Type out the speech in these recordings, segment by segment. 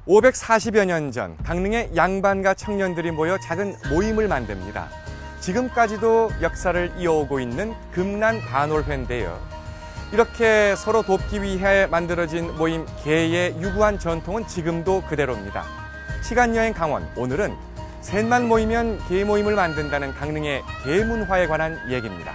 540여 년 전 강릉의 양반가 청년들이 모여 작은 모임을 만듭니다. 지금까지도 역사를 이어오고 있는 금난반월회인데요. 이렇게 서로 돕기 위해 만들어진 모임 개의 유구한 전통은 지금도 그대로입니다. 시간여행 강원, 오늘은 셋만 모이면 개 모임을 만든다는 강릉의 개 문화에 관한 얘기입니다.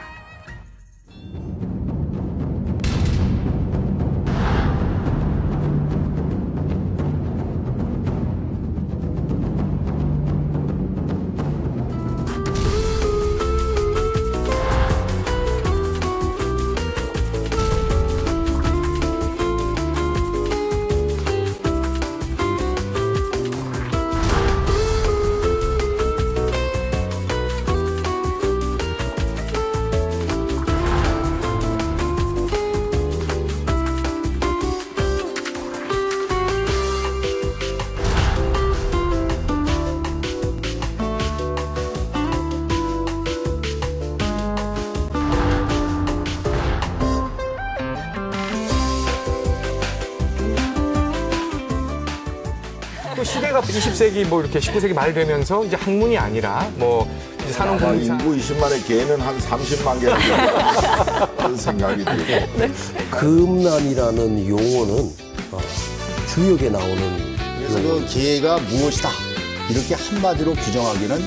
또 시대가 20세기 뭐 이렇게 19세기 말 되면서 이제 학문이 아니라 뭐 이제 산업 아마 공사 인구 20만의 개는 한 30만 개는 그런 생각이 들고. 네. 금난이라는 용어는 주역에 나오는 그래서 그 개가 무엇이다 이렇게 한마디로 규정하기는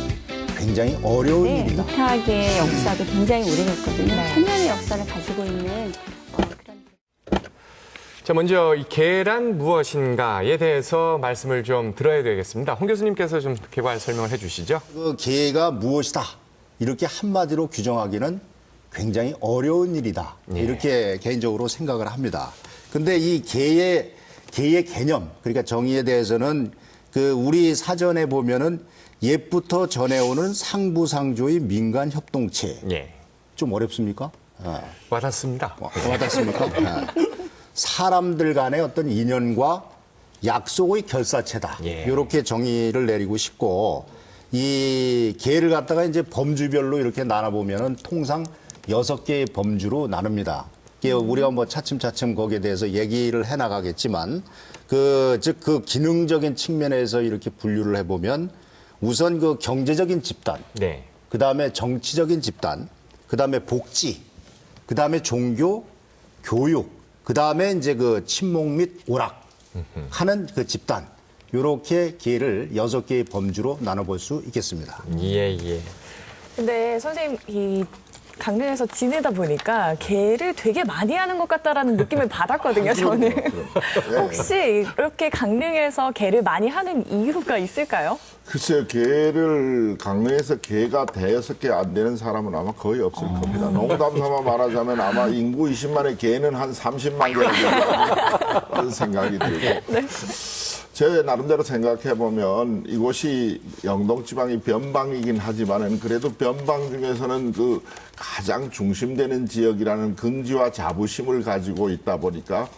굉장히 어려운 일이다. 미탁의 역사도 굉장히 오래됐거든요. 천년의 역사를 가지고 있는 그런. 자, 먼저 이 개란 무엇인가에 대해서 말씀을 좀 들어야 되겠습니다. 홍 교수님께서 좀 개괄 설명을 해주시죠. 그 개가 무엇이다 이렇게 한마디로 규정하기는 굉장히 어려운 일이다. 이렇게 개인적으로 생각을 합니다. 근데 이 개의 개념, 그러니까 정의에 대해서는 그 우리 사전에 보면은 옛부터 전해오는 상부상조의 민간 협동체. 예. 좀 어렵습니까? 와닿습니다. 와닿습니까? 사람들 간의 어떤 인연과 약속의 결사체다. 예. 이렇게 정의를 내리고 싶고, 이 개를 갖다가 이제 범주별로 이렇게 나눠보면은 통상 6개의 범주로 나눕니다. 우리가 뭐 차츰차츰 거기에 대해서 얘기를 해 나가겠지만, 그 기능적인 측면에서 이렇게 분류를 해보면 우선 그 경제적인 집단, 네. 그 다음에 정치적인 집단, 그 다음에 복지, 그 다음에 종교, 교육, 그 다음에 이제 그 친목 및 오락 하는 그 집단, 요렇게 개를 6개의 범주로 나눠볼 수 있겠습니다. 예, 예. 근데 선생님, 이 강릉에서 지내다 보니까 개를 되게 많이 하는 것 같다라는 느낌을 받았거든요, 저는. 혹시 이렇게 강릉에서 개를 많이 하는 이유가 있을까요? 글쎄요, 개를 강릉에서 개가 대여섯 개 안 되는 사람은 아마 거의 없을 겁니다. 농담 삼아 말하자면 아마 인구 20만의 개는 한 30만 개는 된다. 그런 생각이 들고. 네. 제 나름대로 생각해 보면 이곳이 영동 지방이 변방이긴 하지만은 그래도 변방 중에서는 그 가장 중심되는 지역이라는 긍지와 자부심을 가지고 있다 보니까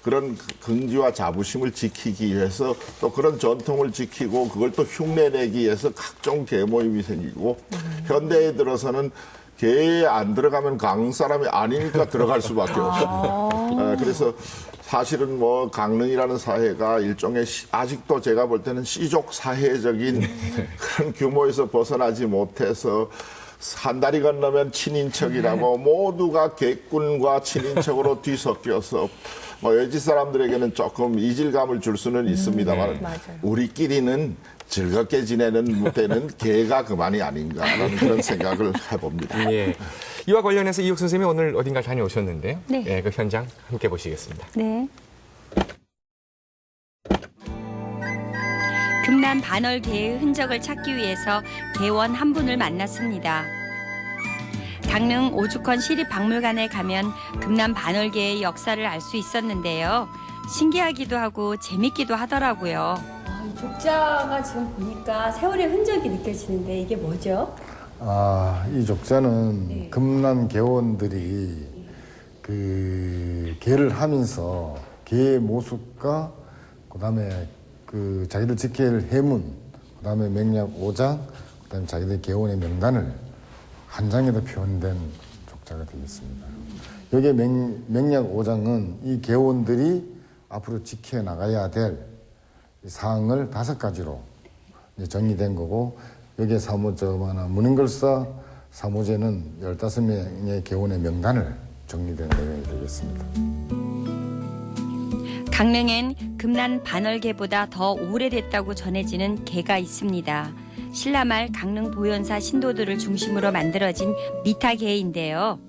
그런 긍지와 자부심을 지키기 위해서 또 그런 전통을 지키고 그걸 또 흉내내기 위해서 각종 개 모임이 생기고 현대에 들어서는 개에 안 들어가면 강릉 사람이 아니니까 들어갈 수밖에 없습니다. 그래서 사실은 뭐 강릉이라는 사회가 일종의 아직도 제가 볼 때는 씨족 사회적인 그런 규모에서 벗어나지 못해서 한 다리 건너면 친인척이라고 모두가 개꾼과 친인척으로 뒤섞여서 뭐 외지 사람들에게는 조금 이질감을 줄 수는 있습니다만 우리끼리는 즐겁게 지내는 때는 개가 그만이 아닌가라는 그런 생각을 해봅니다. 예. 이와 관련해서 이욱 선생님이 오늘 어딘가 다녀오셨는데요. 네. 예, 그 현장 함께 보시겠습니다. 네. 금난 반월개의 흔적을 찾기 위해서 개원 한 분을 만났습니다. 강릉 오죽헌 시립박물관에 가면 금난 반월개의 역사를 알 수 있었는데요. 신기하기도 하고 재밌기도 하더라고요. 이 족자가 지금 보니까 세월의 흔적이 느껴지는데 이게 뭐죠? 이 족자는 금난 개원들이 그 개를 하면서 개의 모습과 그다음에 그 자기들 지켜야 할 해문, 그다음에 맹약 5장, 그다음에 자기들 개원의 명단을 한 장에다 표현된 족자가 되겠습니다. 여기에 맹약 5장은 이 개원들이 앞으로 지켜나가야 될 사항을 5가지로 이제 정리된 거고, 여기에 문인걸사 사무제는 15명의 개원의 명단을 정리된 내용이 되겠습니다. 강릉엔 금난 반월계보다 더 오래됐다고 전해지는 계가 있습니다. 신라말 강릉 보현사 신도들을 중심으로 만들어진 미타계인데요.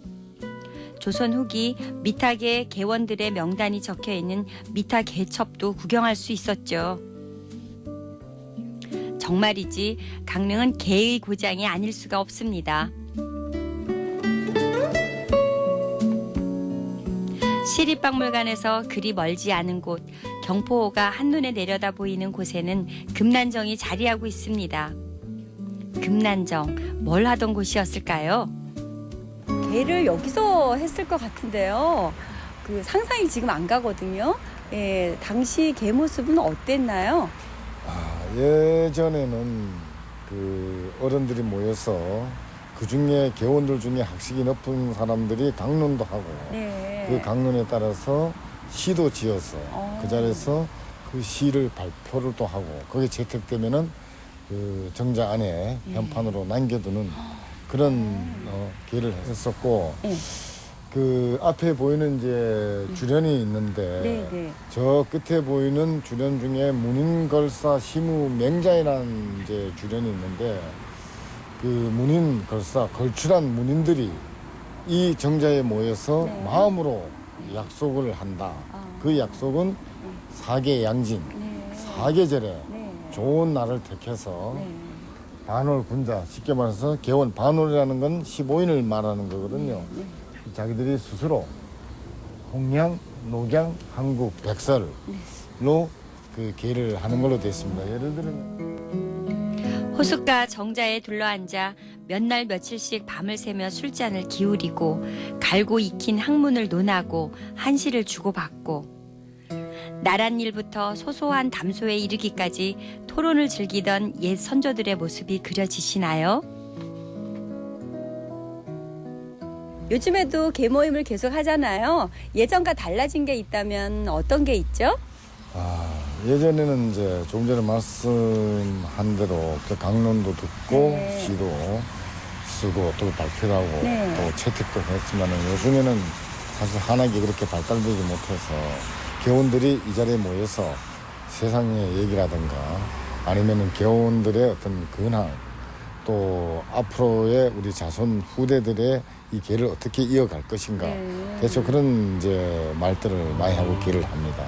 조선 후기 미타계 계원들의 명단이 적혀 있는 미타계첩도 구경할 수 있었죠. 정말이지 강릉은 계의 고장이 아닐 수가 없습니다. 시립박물관에서 그리 멀지 않은 곳, 경포호가 한눈에 내려다 보이는 곳에는 금난정이 자리하고 있습니다. 금난정, 뭘 하던 곳이었을까요? 개를 여기서 했을 것 같은데요. 그 상상이 지금 안 가거든요. 예, 당시 개 모습은 어땠나요? 예전에는 그 어른들이 모여서 그 중에 개원들 중에 학식이 높은 사람들이 강론도 하고, 네. 그 강론에 따라서 시도 지어서 그 자리에서 그 시를 발표를 또 하고, 거기에 채택되면은 그 정자 안에 현판으로 남겨두는 그런 기회를 했었고, 그 앞에 보이는 이제 주련이 있는데, 저 끝에 보이는 주련 중에 문인걸사 시무맹자이라는 이제 주련이 있는데, 그 문인걸사 걸출한 문인들이 이 정자에 모여서 마음으로 약속을 한다. 그 약속은 사계양진, 사계절에 좋은 날을 택해서 반월군자, 쉽게 말해서 개원, 반월이라는 건 15인을 말하는 거거든요. 자기들이 스스로 홍양, 녹양, 한국, 백설로 그 계를 하는 걸로 되어 있습니다. 예를 들면 호숫가 정자에 둘러앉아 몇 날 며칠씩 밤을 새며 술잔을 기울이고 갈고 익힌 학문을 논하고 한시를 주고받고 나란 일부터 소소한 담소에 이르기까지 토론을 즐기던 옛 선조들의 모습이 그려지시나요? 요즘에도 개 모임을 계속 하잖아요. 예전과 달라진 게 있다면 어떤 게 있죠? 예전에는 이제 조금 전에 말씀한 대로 그 강론도 듣고 시도 쓰고 또 발표도 하고 또 채택도 했지만은 요즘에는 사실 한학이 그렇게 발달되지 못해서 개원들이 이 자리에 모여서 세상의 얘기라든가 아니면은 개원들의 어떤 근황 또 앞으로의 우리 자손 후대들의 이 계를 어떻게 이어갈 것인가 대체 그런 이제 말들을 많이 하고 계를 합니다.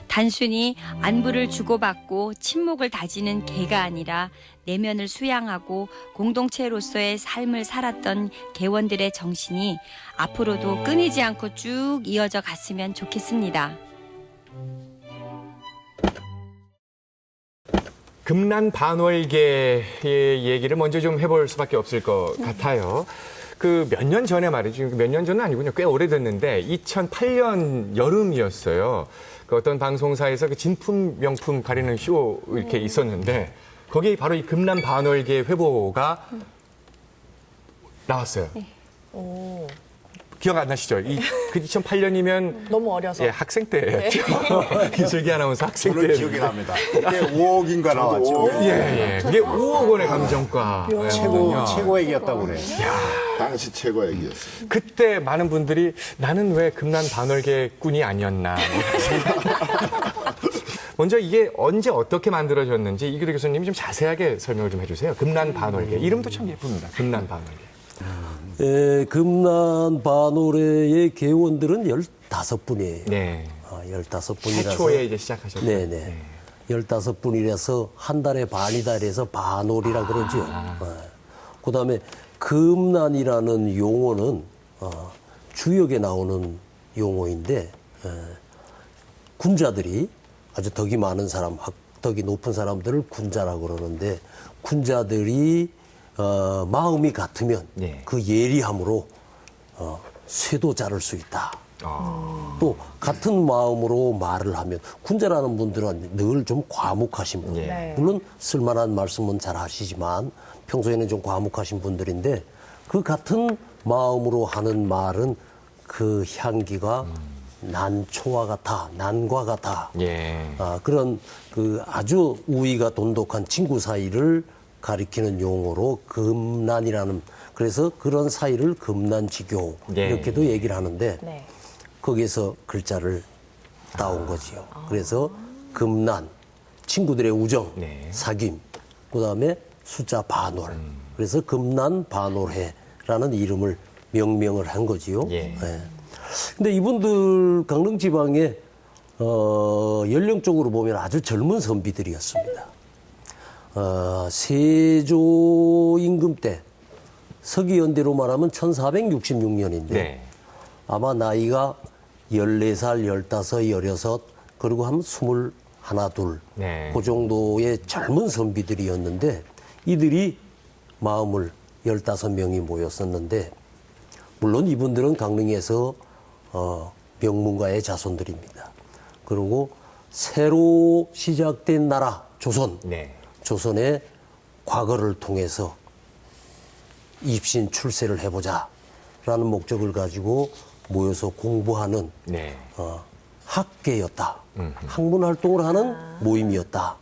단순히 안부를 주고받고 친목을 다지는 계가 아니라 내면을 수양하고 공동체로서의 삶을 살았던 계원들의 정신이 앞으로도 끊이지 않고 쭉 이어져 갔으면 좋겠습니다. 금난 반월계의 얘기를 먼저 좀 해볼 수밖에 없을 것 같아요. 그 몇 년 전에 말이죠. 몇 년 전은 아니군요. 꽤 오래됐는데 2008년 여름이었어요. 그 어떤 방송사에서 그 진품 명품 가리는 쇼 이렇게 있었는데 거기 바로 이 금난 반월계 회보가 나왔어요. 기억 안 나시죠? 그 2008년이면 너무 어려서. 예, 학생 때였죠. 이슬기 아나운서 학생 저는 때. 기억이 납니다. 그때 5억인가 나왔죠. 예. 그게 5억 원의 감정가. 최고액이었다고 그래요. 당시 최고 얘기였어요. 그때 많은 분들이 나는 왜 금난 반월계 꾼이 아니었나. 먼저 이게 언제 어떻게 만들어졌는지 이규대 교수님이 좀 자세하게 설명을 좀 해주세요. 금난 반월계. 이름도 참 예쁩니다. 금난 반월계. 금난 반월회의 개원들은 15분이에요. 네. 15분이라서. 최초에 이제 시작하셨죠. 네네. 15분이라서 한 달에 반이다 그래서 반월이라 그러죠. 그 다음에 금난이라는 용어는 주역에 나오는 용어인데 군자들이 아주 덕이 많은 사람, 덕이 높은 사람들을 군자라고 그러는데 군자들이 마음이 같으면 그 예리함으로 쇠도 자를 수 있다. 또 같은 마음으로 말을 하면 군자라는 분들은 늘 좀 과묵하신 분. 물론 쓸만한 말씀은 잘 하시지만 평소에는 좀 과묵하신 분들인데 그 같은 마음으로 하는 말은 그 향기가 난초와 같아, 난과 같아. 예. 그런 그 아주 우위가 돈독한 친구 사이를 가리키는 용어로 금난이라는, 그래서 그런 사이를 금난지교 네. 이렇게도 얘기를 하는데 네. 거기에서 글자를 따온 거지요. 그래서 금난, 친구들의 우정, 네. 사귐, 그다음에 숫자 반월. 그래서 금난 반월해라는 이름을 명명을 한 거지요. 예. 근데 이분들 강릉 지방에 연령적으로 보면 아주 젊은 선비들이었습니다. 세조 임금 때 서기 연대로 말하면 1466년인데 네. 아마 나이가 14살, 15, 16 그리고 한 21, 2 네. 그 정도의 젊은 선비들이었는데 이들이 마음을 15명이 모였었는데 물론 이분들은 강릉에서 명문가의 자손들입니다. 그리고 새로 시작된 나라 조선, 네. 조선의 과거를 통해서 입신 출세를 해보자라는 목적을 가지고 모여서 공부하는 네. 학계였다. 학문 활동을 하는 모임이었다.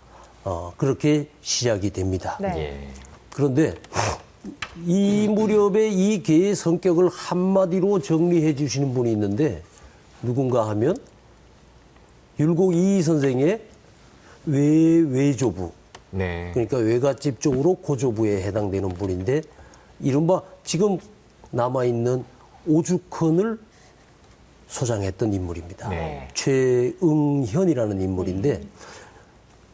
그렇게 시작이 됩니다. 네. 예. 그런데 이 무렵에 이 개의 성격을 한마디로 정리해 주시는 분이 있는데 누군가 하면 율곡 이희 선생의 외조부, 네. 그러니까 외갓집 쪽으로 고조부에 해당되는 분인데 이른바 지금 남아있는 오죽헌을 소장했던 인물입니다. 네. 최응현이라는 인물인데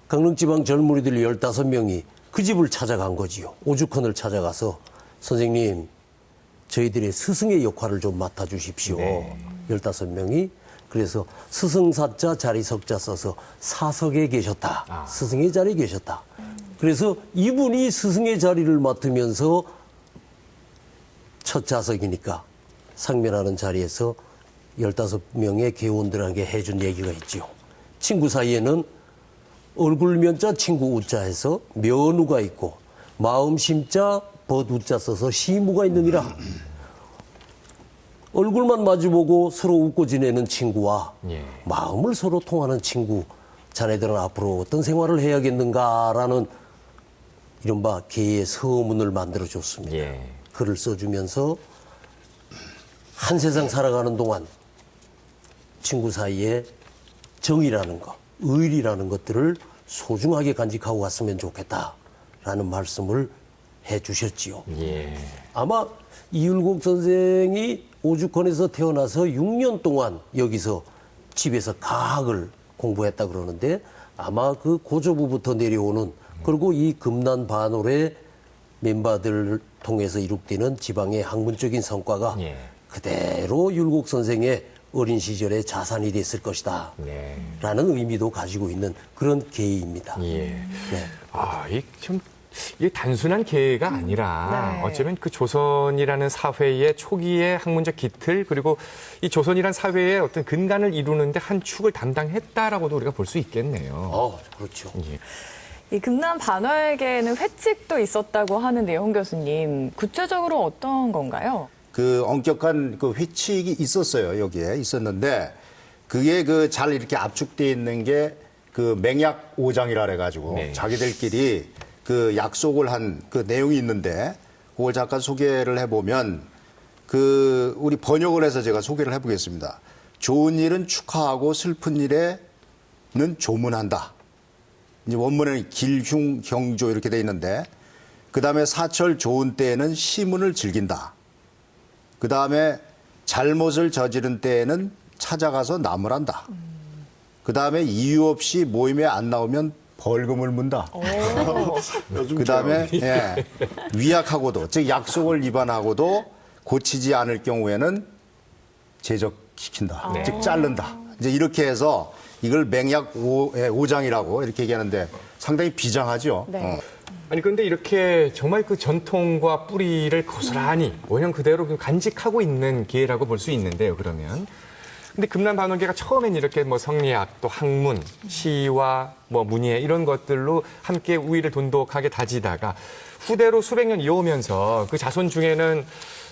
강릉지방 젊은이들 15명이 그 집을 찾아간 거지요. 오죽헌을 찾아가서 선생님 저희들의 스승의 역할을 좀 맡아주십시오. 네. 15명이 그래서 스승사자 자리석자 써서 사석에 계셨다. 스승의 자리에 계셨다. 그래서 이분이 스승의 자리를 맡으면서 첫 자석이니까 상면하는 자리에서 15명의 개원들에게 해준 얘기가 있지요. 친구 사이에는 얼굴면자 친구 우자 해서 면우가 있고 마음심자 벗우자 써서 시무가 있느니라. 얼굴만 마주보고 서로 웃고 지내는 친구와 예. 마음을 서로 통하는 친구, 자네들은 앞으로 어떤 생활을 해야겠는가라는 이른바 개의 서문을 만들어줬습니다. 예. 글을 써주면서 한 세상 살아가는 동안 친구 사이에 정의라는 것, 의리라는 것들을 소중하게 간직하고 갔으면 좋겠다라는 말씀을 해 주셨지요. 예. 아마 이율곡 선생이 오죽헌에서 태어나서 6년 동안 여기서 집에서 가학을 공부했다 그러는데 아마 그 고조부부터 내려오는 그리고 이 금난 반월의 멤버들을 통해서 이룩되는 지방의 학문적인 성과가 예. 그대로 율곡 선생의 어린 시절의 자산이 됐을 것이다. 네. 라는 의미도 가지고 있는 그런 계입니다. 예. 네. 이게 단순한 계가 아니라 네. 어쩌면 그 조선이라는 사회의 초기의 학문적 기틀 그리고 이 조선이라는 사회의 어떤 근간을 이루는데 한 축을 담당했다라고도 우리가 볼 수 있겠네요. 그렇죠. 예. 이 금난 반월계에는 회칙도 있었다고 하는데요, 홍 교수님. 구체적으로 어떤 건가요? 그 엄격한 그 회칙이 있었어요. 여기에 있었는데 그게 그 잘 이렇게 압축되어 있는 게 그 맹약 5장이라 해가지고 네. 자기들끼리 그 약속을 한 그 내용이 있는데 그걸 잠깐 소개를 해보면 그 우리 번역을 해서 제가 소개를 해보겠습니다. 좋은 일은 축하하고 슬픈 일에는 조문한다. 이제 원문에는 길흉 경조 이렇게 돼 있는데 그 다음에 사철 좋은 때에는 시문을 즐긴다. 그 다음에 잘못을 저지른 때에는 찾아가서 나무란다. 그 다음에 이유 없이 모임에 안 나오면 벌금을 문다. 그 다음에 위약하고도 즉 약속을 위반하고도 고치지 않을 경우에는 제적시킨다. 즉 자른다. 이제 이렇게 해서 이걸 맹약 5장이라고 이렇게 얘기하는데 상당히 비장하죠. 네. 아니 그런데 이렇게 정말 그 전통과 뿌리를 고스란히 원형 그대로 간직하고 있는 기회라고 볼 수 있는데요. 그러면 근데 금난 반월계가 처음엔 이렇게 뭐 성리학 또 학문, 시와 뭐 문예 이런 것들로 함께 우위를 돈독하게 다지다가 후대로 수백 년 이어오면서 그 자손 중에는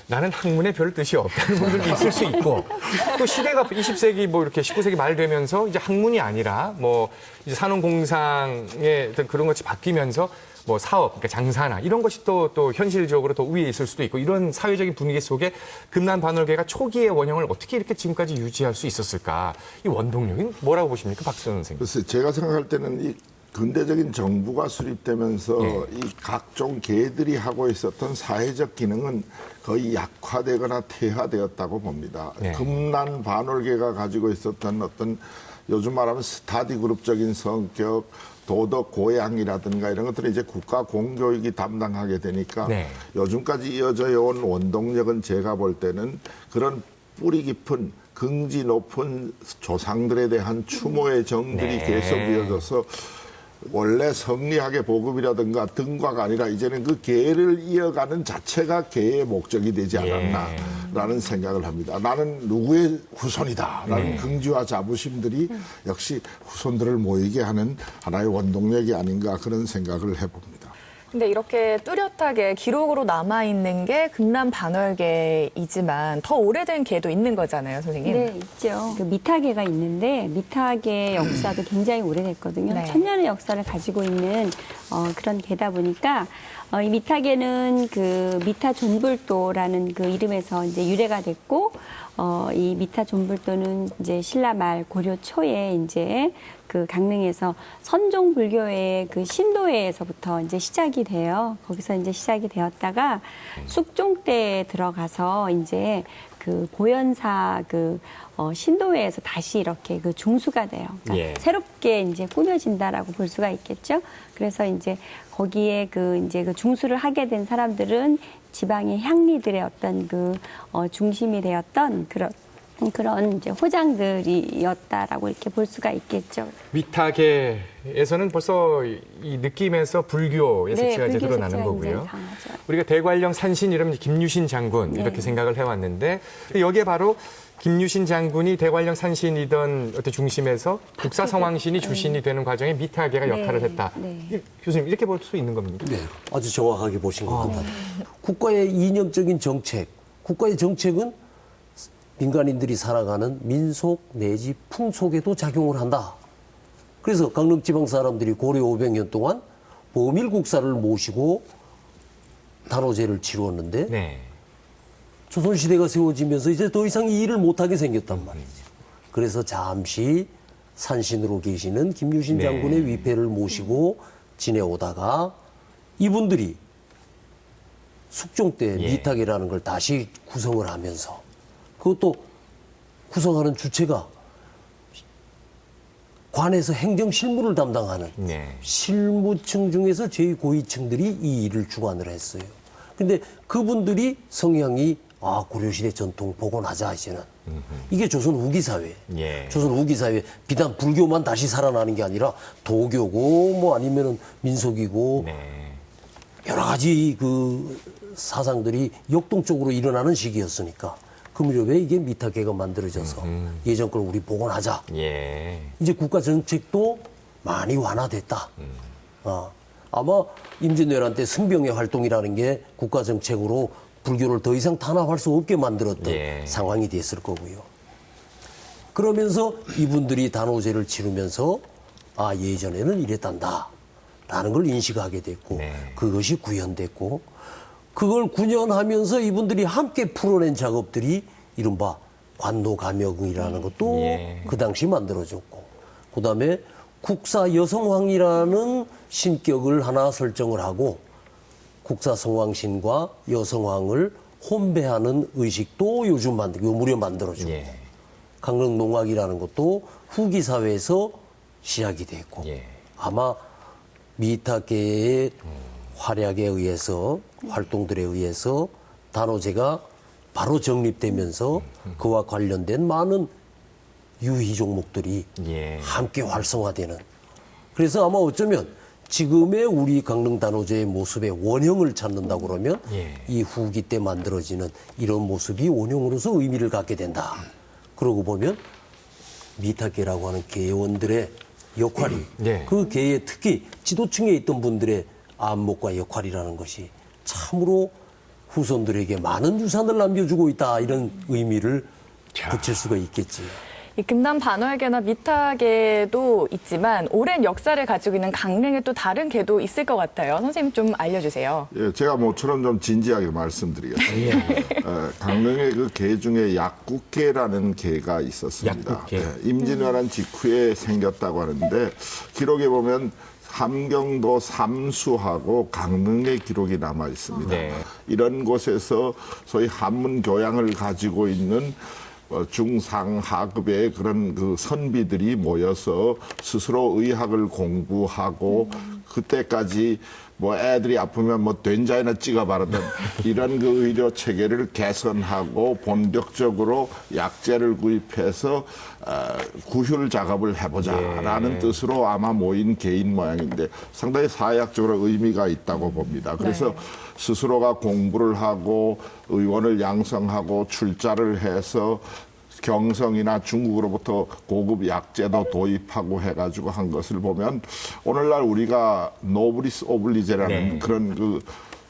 나는 학문에 별 뜻이 없다는 분들도 있을 수 있고 또 시대가 20세기 뭐 이렇게 19세기 말 되면서 이제 학문이 아니라 뭐 이제 산업공상의 어떤 그런 것이 바뀌면서 뭐 사업, 그러니까 장사나 이런 것이 또 현실적으로 더 위에 있을 수도 있고 이런 사회적인 분위기 속에 금난 반월계가 초기의 원형을 어떻게 이렇게 지금까지 유지할 수 있었을까? 이 원동력이 뭐라고 보십니까, 박수현 선생님? 글쎄, 제가 생각할 때는 이 근대적인 정부가 수립되면서 이 각종 계들이 하고 있었던 사회적 기능은 거의 약화되거나 퇴화되었다고 봅니다. 금난 반월계가 가지고 있었던 어떤 요즘 말하면 스타디 그룹적인 성격, 도덕 고양이라든가 이런 것들을 이제 국가 공교육이 담당하게 되니까 요즘까지 이어져 온 원동력은 제가 볼 때는 그런 뿌리 깊은 긍지 높은 조상들에 대한 추모의 정들이 계속 이어져서 원래 성리학의 보급이라든가 등과가 아니라 이제는 그 계를 이어가는 자체가 계의 목적이 되지 않았나라는 생각을 합니다. 나는 누구의 후손이다라는 긍지와 자부심들이 역시 후손들을 모이게 하는 하나의 원동력이 아닌가 그런 생각을 해봅니다. 근데 이렇게 뚜렷하게 기록으로 남아있는 게 금난 반월계이지만 더 오래된 계도 있는 거잖아요, 선생님. 네, 있죠. 그 미타계가 있는데 미타계 역사도 굉장히 오래됐거든요. 천년의 역사를 가지고 있는 그런 계다 보니까 이 미타계는 그 미타 존불도라는 그 이름에서 이제 유래가 됐고 이 미타 존불도는 이제 신라 말 고려 초에 이제 그 강릉에서 선종 불교의 그 신도회에서부터 이제 시작이 돼요. 거기서 이제 시작이 되었다가 숙종 때에 들어가서 이제 그 보현사 그 신도회에서 다시 이렇게 그 중수가 돼요. 그러니까 새롭게 이제 꾸며진다라고 볼 수가 있겠죠. 그래서 이제 거기에 그 이제 그 중수를 하게 된 사람들은 지방의 향리들의 어떤 그 중심이 되었던 그런 이제 호장들이었다라고 이렇게 볼 수가 있겠죠. 미타계에서는 벌써 이 느낌에서 불교의 색채가 이제 드러나는 거고요. 우리가 대관령 산신 이러면 김유신 장군 이렇게 생각을 해왔는데 여기에 바로 김유신 장군이 대관령 산신이던 어떤 중심에서 국사성왕신이 주신이 되는 과정에 미타계가 역할을 했다. 교수님 이렇게 볼 수 있는 겁니까? 네, 아주 정확하게 보신 것 같아요. 국가의 이념적인 정책, 국가의 정책은 민간인들이 살아가는 민속 내지 풍속에도 작용을 한다. 그래서 강릉지방 사람들이 고려 500년 동안 범일국사를 모시고 단오제를 치루었는데 조선시대가 세워지면서 이제 더 이상 이 일을 못하게 생겼단 말이죠. 그래서 잠시 산신으로 계시는 김유신 장군의 위패를 모시고 지내오다가 이분들이 숙종 때 미타계라는 걸 다시 구성을 하면서 그것도 구성하는 주체가 관에서 행정 실무를 담당하는 실무층 중에서 제일 고위층들이 이 일을 주관을 했어요. 근데 그분들이 성향이 고려시대 전통 복원하자 이제는. 이게 조선 후기 사회. 조선 후기 사회 비단 불교만 다시 살아나는 게 아니라 도교고 뭐 아니면은 민속이고 여러 가지 그 사상들이 역동적으로 일어나는 시기였으니까 그 무렵에 이게 미타계가 만들어져서 예전 걸 우리 복원하자. 이제 국가 정책도 많이 완화됐다. 아마 임진왜란 때 승병의 활동이라는 게 국가 정책으로 불교를 더 이상 탄압할 수 없게 만들었던 상황이 됐을 거고요. 그러면서 이분들이 단오제를 치르면서 예전에는 이랬단다 라는 걸 인식하게 됐고 그것이 구현됐고 그걸 구현하면서 이분들이 함께 풀어낸 작업들이 이른바 관노감여궁이라는 것도 그 당시 만들어졌고 그다음에 국사여성왕이라는 신격을 하나 설정을 하고 국사성왕신과 여성왕을 혼배하는 의식도 요즘 무려 만들어주고 강릉농악이라는 것도 후기 사회에서 시작이 됐고 아마 미타계의 활약에 의해서 활동들에 의해서 단오제가 바로 정립되면서 그와 관련된 많은 유희 종목들이 함께 활성화되는 그래서 아마 어쩌면 지금의 우리 강릉 단오제의 모습의 원형을 찾는다고 그러면 이 후기 때 만들어지는 이런 모습이 원형으로서 의미를 갖게 된다. 그러고 보면 미타계라고 하는 계원들의 역할이 그 계의 특히 지도층에 있던 분들의 안목과 역할이라는 것이 참으로 후손들에게 많은 유산을 남겨주고 있다 이런 의미를 붙일 수가 있겠지. 이 금남 반월계나 미타계도 있지만 오랜 역사를 가지고 있는 강릉에 또 다른 계도 있을 것 같아요. 선생님 좀 알려주세요. 예, 제가 모처럼 좀 진지하게 말씀드리겠습니다. 강릉의 그 계 중에 약국계라는 계가 있었습니다. 약국계. 예, 임진왜란 직후에 생겼다고 하는데 기록에 보면 함경도 삼수하고 강릉의 기록이 남아 있습니다. 네. 이런 곳에서 소위 한문 교양을 가지고 있는 중상하급의 그런 그 선비들이 모여서 스스로 의학을 공부하고 그때까지 뭐 애들이 아프면 뭐 된자에나 찍어 바르던 이런 그 의료 체계를 개선하고 본격적으로 약재를 구입해서 구휼 작업을 해보자라는 뜻으로 아마 모인 개인 모양인데 상당히 사회학적으로 의미가 있다고 봅니다. 그래서 스스로가 공부를 하고 의원을 양성하고 출자를 해서 경성이나 중국으로부터 고급 약재도 도입하고 해가지고 한 것을 보면 오늘날 우리가 노브리스 오블리제라는 그런 그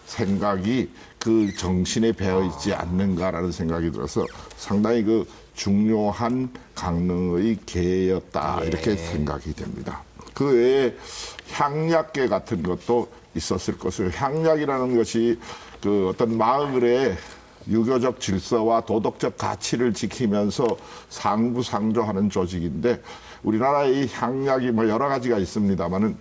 생각이 그 정신에 배어 있지 않는가라는 생각이 들어서 상당히 그 중요한 강릉의 계였다 이렇게 생각이 됩니다. 그 외에 향약계 같은 것도 있었을 것이고 향약이라는 것이 그 어떤 마을의 유교적 질서와 도덕적 가치를 지키면서 상부상조하는 조직인데 우리나라의 향약이 뭐 여러 가지가 있습니다만은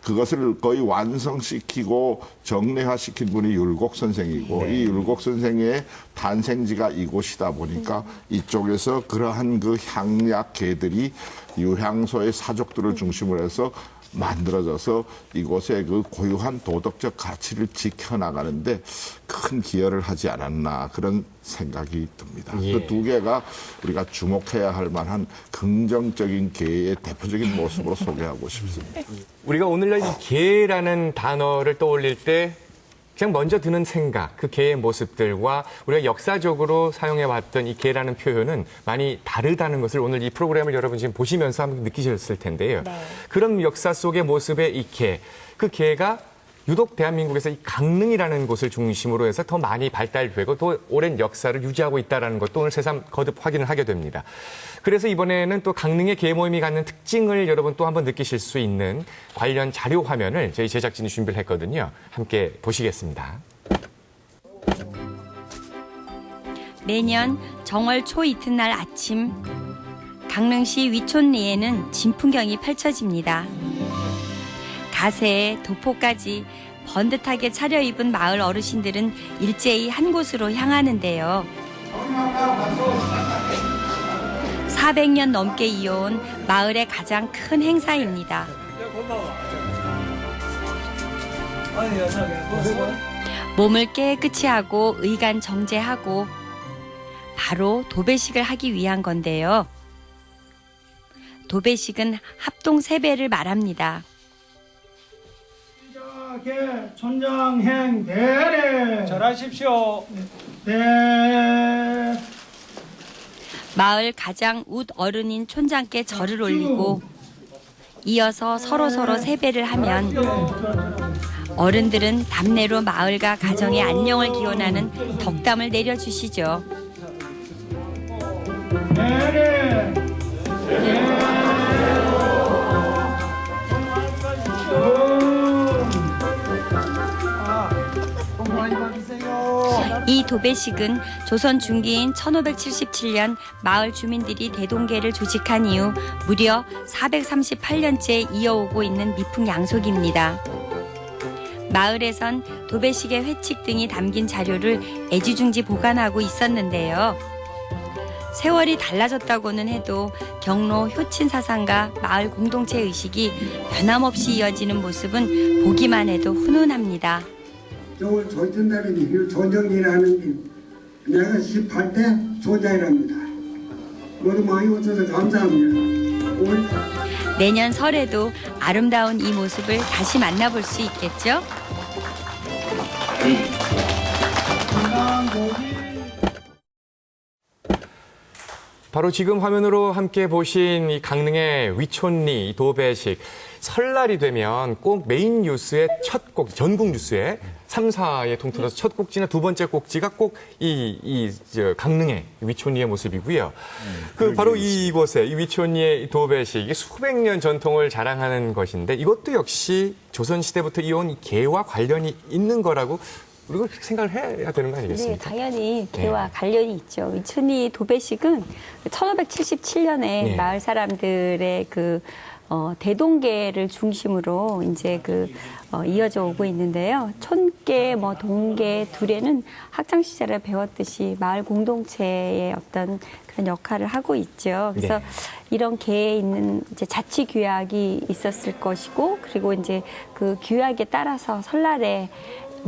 그것을 거의 완성시키고 정례화시킨 분이 율곡 선생이고 이 율곡 선생의 탄생지가 이곳이다 보니까 이쪽에서 그러한 그 향약계들이 유향소의 사족들을 중심으로 해서 만들어져서 이곳의 그 고유한 도덕적 가치를 지켜나가는데 큰 기여를 하지 않았나 그런 생각이 듭니다. 그 두 개가 우리가 주목해야 할 만한 긍정적인 계의 대표적인 모습으로 소개하고 싶습니다. 우리가 오늘날 이 계라는 단어를 떠올릴 때 그냥 먼저 드는 생각, 그 개의 모습들과 우리가 역사적으로 사용해왔던 이 개라는 표현은 많이 다르다는 것을 오늘 이 프로그램을 여러분 지금 보시면서 한번 느끼셨을 텐데요. 그런 역사 속의 모습의 이 개, 그 개가 유독 대한민국에서 이 강릉이라는 곳을 중심으로 해서 더 많이 발달되고 더 오랜 역사를 유지하고 있다는 것도 오늘 새삼 거듭 확인을 하게 됩니다. 그래서 이번에는 또 강릉의 개 모임이 갖는 특징을 여러분 또 한번 느끼실 수 있는 관련 자료 화면을 저희 제작진이 준비를 했거든요. 함께 보시겠습니다. 매년 정월 초 이튿날 아침 강릉시 위촌리에는 진풍경이 펼쳐집니다. 가세에 도포까지 번듯하게 차려입은 마을 어르신들은 일제히 한 곳으로 향하는데요. 400년 넘게 이어온 마을의 가장 큰 행사입니다. 몸을 깨끗이 하고 의간 정제하고 바로 도배식을 하기 위한 건데요. 도배식은 합동 세배를 말합니다. 촌장행 대례 절하십시오. 네. 마을 가장 웃 어른인 촌장께 절을 올리고 이어서 서로서로 세배를 하면 어른들은 답례로 마을과 가정의 안녕을 기원하는 덕담을 내려주시죠. 대례. 이 도배식은 조선 중기인 1577년 마을 주민들이 대동계를 조직한 이후 무려 438년째 이어오고 있는 미풍 양속입니다. 마을에선 도배식의 회칙 등이 담긴 자료를 애지중지 보관하고 있었는데요. 세월이 달라졌다고는 해도 경로 효친 사상과 마을 공동체 의식이 변함없이 이어지는 모습은 보기만 해도 훈훈합니다. 저걸 조전달이 조정이라는 내가 18대 조자이랍니다. 모두 많이 오셔서 감사합니다. 내년 설에도 아름다운 이 모습을 다시 만나볼 수 있겠죠? 바로 지금 화면으로 함께 보신 이 강릉의 위촌리 도배식. 설날이 되면 꼭 메인 뉴스의 첫 곡, 전국 뉴스의 3, 4에 통틀어서 첫 꼭지나 두 번째 꼭지가 꼭 강릉의 위촌리의 모습이고요. 바로 이곳에 이 위촌리의 도배식, 이게 수백 년 전통을 자랑하는 것인데 이것도 역시 조선시대부터 이어온 개와 관련이 있는 거라고 우리가 생각을 해야 되는 거 아니겠습니까? 네, 당연히 개와 관련이 있죠. 위촌리 도배식은 1577년에 마을 사람들의 대동계를 중심으로 이제 이어져 오고 있는데요. 촌계, 동계, 두례는 학창 시절에 배웠듯이 마을 공동체의 어떤 그런 역할을 하고 있죠. 그래서 이런 계에 있는 이제 자치 규약이 있었을 것이고, 그리고 이제 그 규약에 따라서 설날에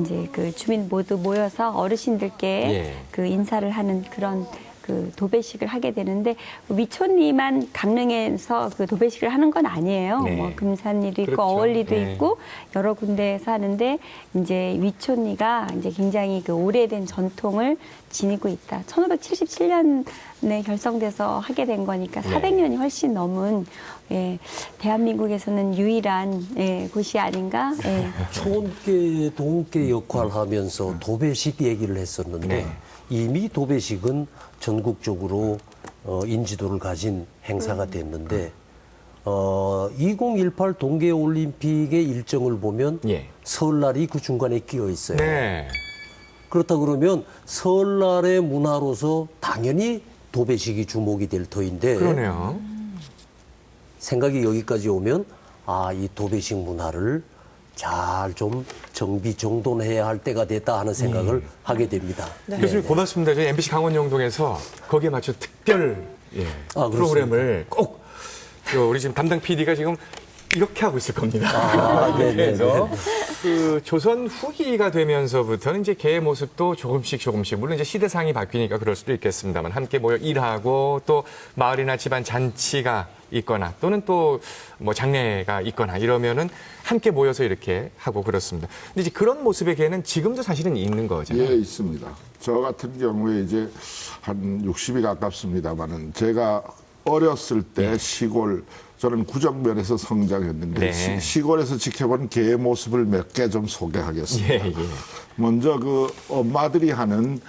이제 주민 모두 모여서 어르신들께 인사를 하는 그런 도배식을 하게 되는데, 위촌리만 강릉에서 도배식을 하는 건 아니에요. 금산리도 있고, 그렇죠. 어월리도 있고, 여러 군데에서 하는데, 이제 위촌리가 이제 굉장히 오래된 전통을 지니고 있다. 1577년에 결성돼서 하게 된 거니까 400년이 훨씬 넘은, 대한민국에서는 유일한 곳이 아닌가. 촌계, 동계 역할하면서 도배식 얘기를 했었는데 이미 도배식은 전국적으로 인지도를 가진 행사가 됐는데 2018 동계올림픽의 일정을 보면 설날이 그 중간에 끼어 있어요. 그렇다 그러면 설날의 문화로서 당연히 도배식이 주목이 될 터인데 그러네요. 생각이 여기까지 오면 이 도배식 문화를 잘 좀 정비 정돈해야 할 때가 됐다 하는 생각을 하게 됩니다. 교수님 고맙습니다. 저희 MBC 강원영동에서 거기에 맞춰 특별 프로그램을 꼭 우리 지금 담당 PD가 지금 이렇게 하고 있을 겁니다. 그래서 조선 후기가 되면서부터는 이제 개의 모습도 조금씩 물론 이제 시대상이 바뀌니까 그럴 수도 있겠습니다만 함께 모여 일하고 또 마을이나 집안 잔치가 있거나 또는 또 장례가 있거나 이러면은 함께 모여서 이렇게 하고 그렇습니다. 근데 이제 그런 모습의 개는 지금도 사실은 있는 거잖아요. 예, 있습니다. 저 같은 경우에 이제 한 60이 가깝습니다만은 제가 어렸을 때 시골 저는 구정면에서 성장했는데 시골에서 지켜본 개의 모습을 몇 개 좀 소개하겠습니다. 먼저 엄마들이 하는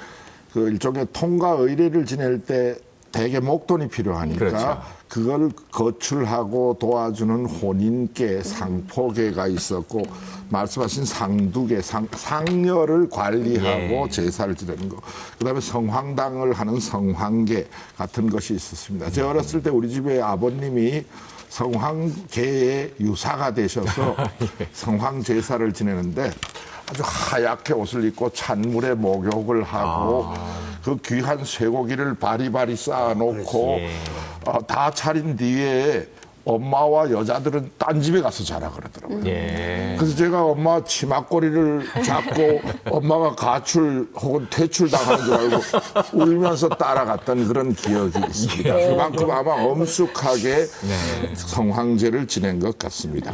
일종의 통과 의례를 지낼 때 대개 목돈이 필요하니까 그걸 거출하고 도와주는 혼인계, 상포계가 있었고 말씀하신 상두계, 상녀를 관리하고 제사를 지내는 거. 그다음에 성황당을 하는 성황계 같은 것이 있었습니다. 제가 어렸을 때 우리 집에 아버님이 성황계의 유사가 되셔서 성황 제사를 지내는데 아주 하얗게 옷을 입고 찬물에 목욕을 하고 그 귀한 쇠고기를 바리바리 쌓아놓고 다 차린 뒤에 엄마와 여자들은 딴 집에 가서 자라 그러더라고요. 그래서 제가 엄마 치마꼬리를 잡고 엄마가 가출 혹은 퇴출 당하는 줄 알고 울면서 따라갔던 그런 기억이 있습니다. 그만큼 아마 엄숙하게 성황제를 지낸 것 같습니다.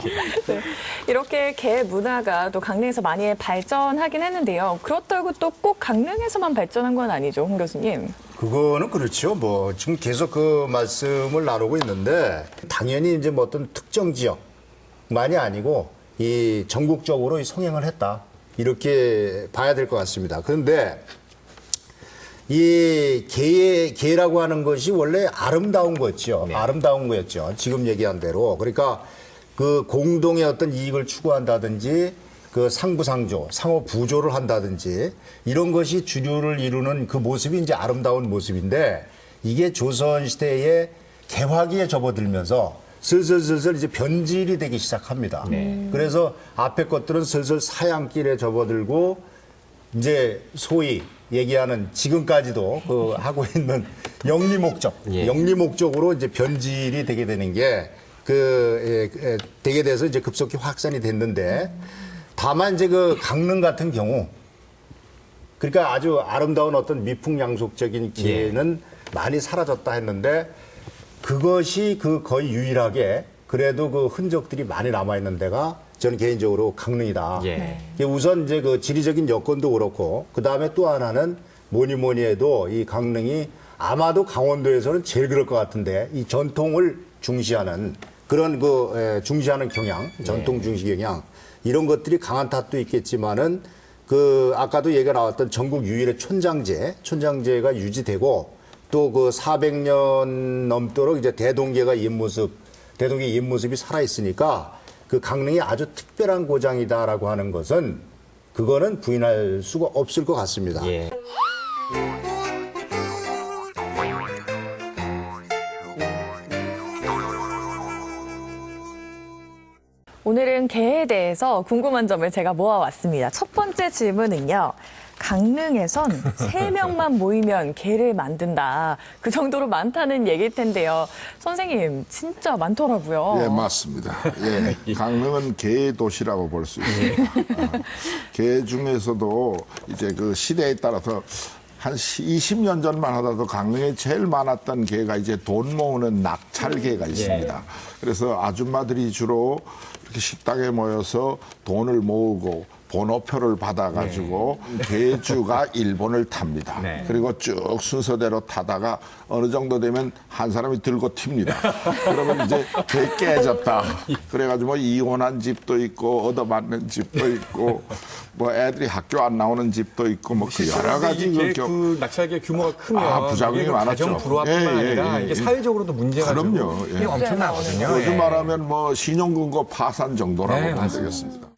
이렇게 개 문화가 또 강릉에서 많이 발전하긴 했는데요. 그렇다고 또 꼭 강릉에서만 발전한 건 아니죠, 홍 교수님. 그거는 그렇죠. 지금 계속 그 말씀을 나누고 있는데 당연히 이제 어떤 특정 지역만이 아니고 이 전국적으로 성행을 했다. 이렇게 봐야 될 것 같습니다. 그런데 이 개라고 하는 것이 원래 아름다운 거였죠. 아름다운 거였죠. 지금 얘기한 대로. 그러니까 그 공동의 어떤 이익을 추구한다든지 그 상부상조, 상호부조를 한다든지 이런 것이 주류를 이루는 그 모습이 이제 아름다운 모습인데 이게 조선시대에 개화기에 접어들면서 슬슬 이제 변질이 되기 시작합니다. 그래서 앞에 것들은 슬슬 사양길에 접어들고 이제 소위 얘기하는 지금까지도 하고 있는 영리목적으로 이제 변질이 되게 되는 게 되게 돼서 이제 급속히 확산이 됐는데 다만 이제 강릉 같은 경우 그러니까 아주 아름다운 어떤 미풍양속적인 개는 많이 사라졌다 했는데 그것이 거의 유일하게 그래도 그 흔적들이 많이 남아있는 데가 저는 개인적으로 강릉이다. 우선 이제 지리적인 여건도 그렇고 그 다음에 또 하나는 뭐니 해도 이 강릉이 아마도 강원도에서는 제일 그럴 것 같은데 이 전통을 중시하는 그런 중시하는 경향, 전통 중시 경향 이런 것들이 강한 탓도 있겠지만은 그 아까도 얘기가 나왔던 전국 유일의 촌장제가 유지되고 또 그 400년 넘도록 이제 대동계의 옛모습이 살아 있으니까 그 강릉이 아주 특별한 고장이다라고 하는 것은 그거는 부인할 수가 없을 것 같습니다. 예. 오늘은 게에 대해서 궁금한 점을 제가 모아왔습니다. 첫 번째 질문은요. 강릉에선 3명만 모이면 게를 만든다. 그 정도로 많다는 얘기일 텐데요. 선생님, 진짜 많더라고요. 예, 맞습니다. 예, 강릉은 게 도시라고 볼 수 있습니다. 게 중에서도 이제 그 시대에 따라서 한 20년 전만 하더라도 강릉에 제일 많았던 게가 이제 돈 모으는 낙찰게가 있습니다. 그래서 아줌마들이 주로 이렇게 식당에 모여서 돈을 모으고 번호표를 받아가지고 게주가 일본을 탑니다. 그리고 쭉 순서대로 타다가 어느 정도 되면 한 사람이 들고 튑니다. 그러면 이제 게 깨졌다. 그래가지고 뭐 이혼한 집도 있고 얻어맞는 집도 있고 뭐 애들이 학교 안 나오는 집도 있고 뭐 그 여러 가지 그 낙찰계 규모가 크면 부작용이 이게 많았죠. 가정 불화뿐만 아니라 이게 사회적으로도 문제가 그럼요. 이게 엄청나거든요. 요즘 말하면 뭐 신용금고 파산 정도라고 보면 되겠습니다.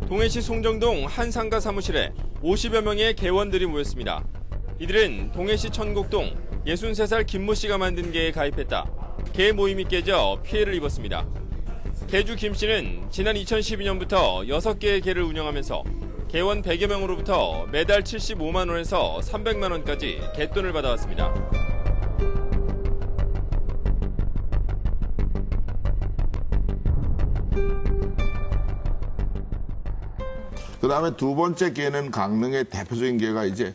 동해시 송정동 한 상가 사무실에 50여 명의 개원들이 모였습니다. 이들은 동해시 천곡동 63살 김모 씨가 만든 게에 가입했다. 개 모임이 깨져 피해를 입었습니다. 개주 김 씨는 지난 2012년부터 6개의 개를 운영하면서 개원 100여 명으로부터 매달 75만 원에서 300만 원까지 갯돈을 받아왔습니다. 그 다음에 두 번째 게는 강릉의 대표적인 게가 이제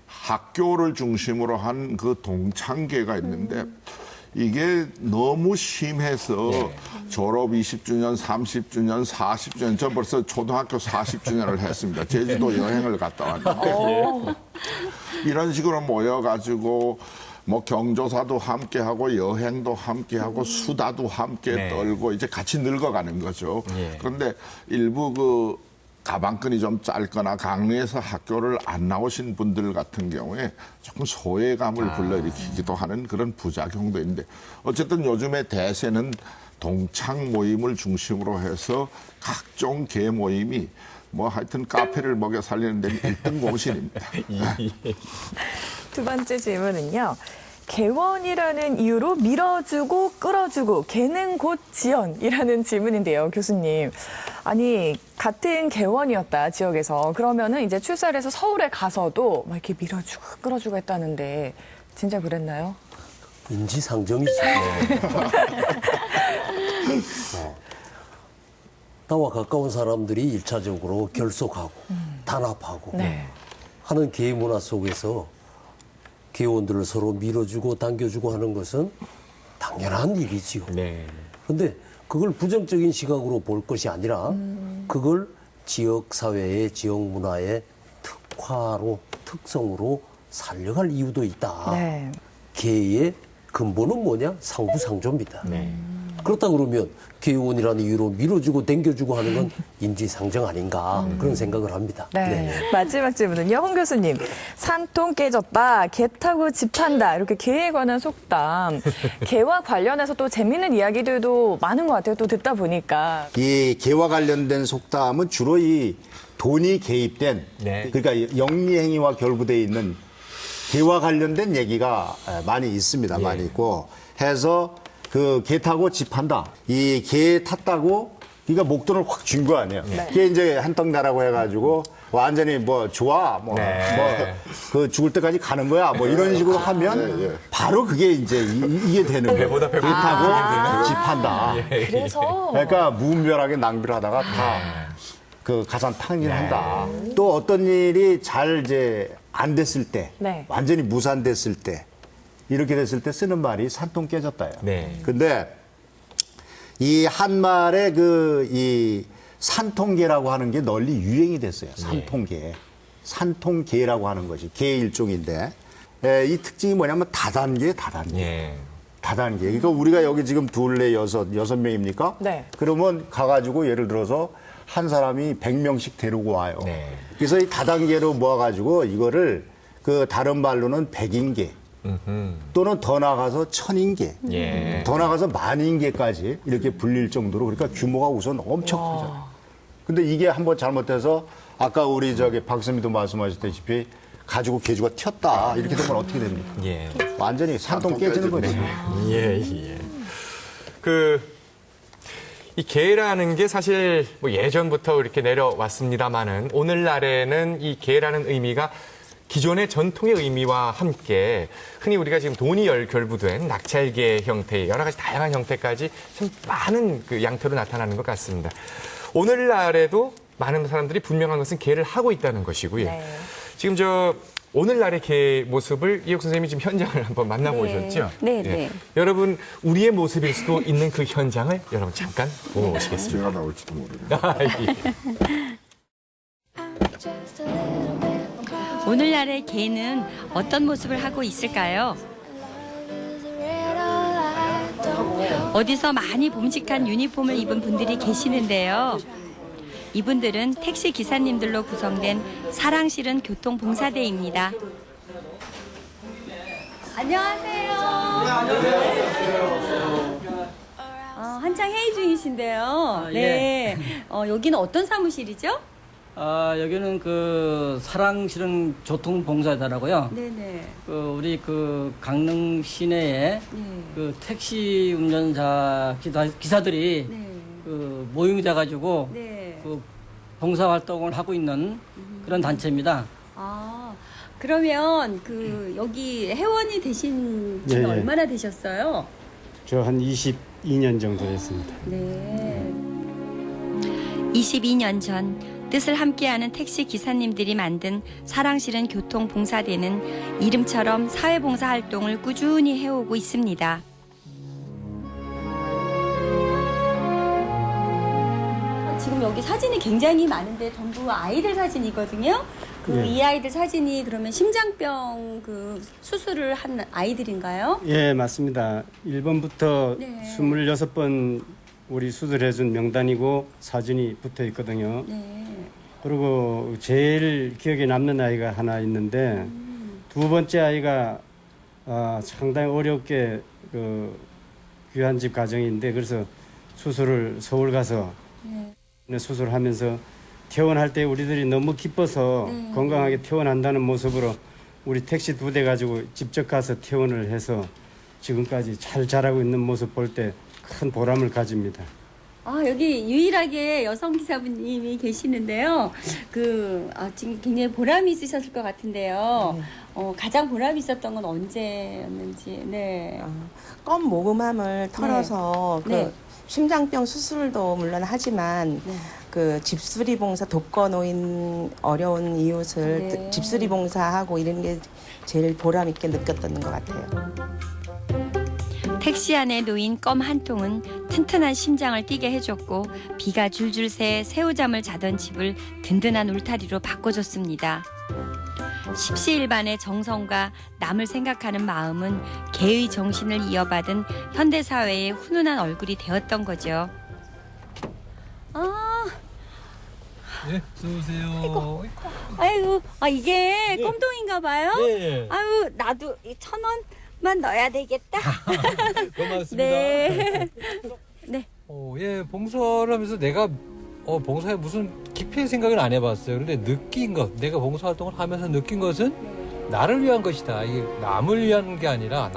학교를 중심으로 한 그 동창계가 있는데 이게 너무 심해서 졸업 20주년, 30주년, 40주년, 저 벌써 초등학교 40주년을 했습니다. 제주도 여행을 갔다 왔는데 이런 식으로 모여가지고 뭐 경조사도 함께하고 여행도 함께하고 수다도 함께 떨고 이제 같이 늙어가는 거죠. 그런데 일부 그 가방끈이 좀 짧거나 강릉에서 학교를 안 나오신 분들 같은 경우에 조금 소외감을 불러일으키기도 하는 그런 부작용도 있는데 어쨌든 요즘의 대세는 동창 모임을 중심으로 해서 각종 개 모임이 뭐 하여튼 카페를 먹여 살리는 데는 1등 공신입니다. 두 번째 질문은요. 개원이라는 이유로 밀어주고 끌어주고 개는 곧 지연이라는 질문인데요, 교수님. 아니 같은 개원이었다 지역에서 그러면은 이제 출사를 해서 서울에 가서도 막 이렇게 밀어주고 끌어주고 했다는데 진짜 그랬나요? 인지상정이지. 나와 가까운 사람들이 일차적으로 결속하고 단합하고 하는 개 문화 속에서 개원들을 서로 밀어주고 당겨주고 하는 것은 당연한 일이지요. 그런데 그걸 부정적인 시각으로 볼 것이 아니라 그걸 지역 사회의 지역 문화의 특성으로 살려갈 이유도 있다. 개의 근본은 뭐냐? 상부상조입니다. 그렇다 그러면 개원이라는 이유로 밀어주고 당겨주고 하는 건 인지상정 아닌가 그런 생각을 합니다. 마지막 질문은요. 홍 교수님. 산통 깨졌다. 개 타고 집 판다. 이렇게 개에 관한 속담. 개와 관련해서 또 재밌는 이야기들도 많은 것 같아요. 또 듣다 보니까. 이 개와 관련된 속담은 주로 이 돈이 개입된 그러니까 영리행위와 결부되어 있는 개와 관련된 얘기가 많이 있습니다. 많이 있고 해서 그 개 타고 집 판다. 이 개 탔다고 그러니까 목돈을 확 준 거 아니에요. 그게 이제 한턱 나라고 해가지고 완전히 뭐 좋아 그 죽을 때까지 가는 거야 뭐 이런 식으로 하면 바로 그게 이제 이게 되는 거예요. 개 타고 집 판다. 그래서 그러니까 무분별하게 낭비를 하다가 다 그 가산탕진한다. 또 어떤 일이 잘 이제 안 됐을 때, 완전히 무산됐을 때, 이렇게 됐을 때 쓰는 말이 산통 깨졌다요. 근데 이 한말의 이 산통계라고 하는 게 널리 유행이 됐어요. 산통계. 산통계라고 하는 것이 개 일종인데 이 특징이 뭐냐면 다단계. 다단계. 그러니까 우리가 여기 지금 둘레 여섯 명입니까? 네. 그러면 가가지고 예를 들어서 한 사람이 100명씩 데리고 와요. 그래서 이 다단계로 모아가지고 이거를 그 다른 말로는 100인계 또는 더 나가서 1000인계, 더 나가서 10,000인계까지 이렇게 불릴 정도로 그러니까 규모가 우선 엄청 크잖아요. 근데 이게 한번 잘못돼서 아까 우리 박 선생님도 말씀하셨다시피 가지고 개주가 튀었다 이렇게 되면 어떻게 됩니까? 완전히 산통 깨지는 거죠. 이 개라는 게 사실 뭐 예전부터 이렇게 내려왔습니다만은 오늘날에는 이 개라는 의미가 기존의 전통의 의미와 함께 흔히 우리가 지금 돈이 결부된 낙찰개 형태, 여러 가지 다양한 형태까지 참 많은 그 양태로 나타나는 것 같습니다. 오늘날에도 많은 사람들이 분명한 것은 개를 하고 있다는 것이고요. 지금 오늘날의 개 모습을 이혁 선생님이 지금 현장을 한번 만나보셨죠? 네. 여러분, 우리의 모습일 수도 있는 그 현장을 여러분 잠깐 보고 오시겠습니다. 제가 나올지도 모르겠네요. 오늘날의 개는 어떤 모습을 하고 있을까요? 어디서 많이 봄직한 유니폼을 입은 분들이 계시는데요. 이분들은 택시 기사님들로 구성된 사랑실은 교통봉사대입니다. 안녕하세요. 한창 회의 중이신데요. 네. 여기는 어떤 사무실이죠? 여기는 그 사랑실은 교통봉사대라고요. 네네. 우리 강릉 시내에 그 택시 운전자 기사들이 모임돼 가지고 그 봉사 활동을 하고 있는 그런 단체입니다. 그러면 여기 회원이 되신 지는 얼마나 되셨어요? 저 한 22년 정도 됐습니다. 네. 22년 전 뜻을 함께하는 택시 기사님들이 만든 사랑실은 교통봉사대는 이름처럼 사회봉사 활동을 꾸준히 해오고 있습니다. 지금 여기 사진이 굉장히 많은데 전부 아이들 사진이거든요. 이 아이들 사진이 그러면 심장병 수술을 한 아이들인가요? 예, 맞습니다. 1번부터 26번 우리 수술해준 명단이고 사진이 붙어 있거든요. 그리고 제일 기억에 남는 아이가 하나 있는데 두 번째 아이가 상당히 어렵게 귀한 집 가정인데 그래서 수술을 서울 가서 수술하면서 퇴원할 때 우리들이 너무 기뻐서 건강하게 퇴원한다는 모습으로 우리 택시 2대 가지고 직접 가서 퇴원을 해서 지금까지 잘 자라고 있는 모습 볼 때 큰 보람을 가집니다. 여기 유일하게 여성 기사분님이 계시는데요. 지금 굉장히 보람이 있으셨을 것 같은데요. 가장 보람이 있었던 건 언제였는지. 껌 모금함을 털어서 심장병 수술도 물론 하지만 집수리 봉사 돕거노인 어려운 이웃을 집수리 봉사하고 이런 게 제일 보람 있게 느꼈던 것 같아요. 택시 안에 놓인 껌 한 통은 튼튼한 심장을 뛰게 해줬고 비가 줄줄 새 새우잠을 자던 집을 든든한 울타리로 바꿔줬습니다. 십시일반의 정성과 남을 생각하는 마음은 개의 정신을 이어받은 현대사회의 훈훈한 얼굴이 되었던 거죠. 네, 어서오세요. 아이고, 이게 껌통인가 봐요? 네. 아유, 나도 1,000원만 넣어야 되겠다. 고맙습니다. 네. 예, 봉사를 하면서 내가 봉사에 무슨 깊이 생각을 안 해봤어요. 그런데 느낀 것, 내가 봉사활동을 하면서 느낀 것은 나를 위한 것이다. 이게 남을 위한 게 아니라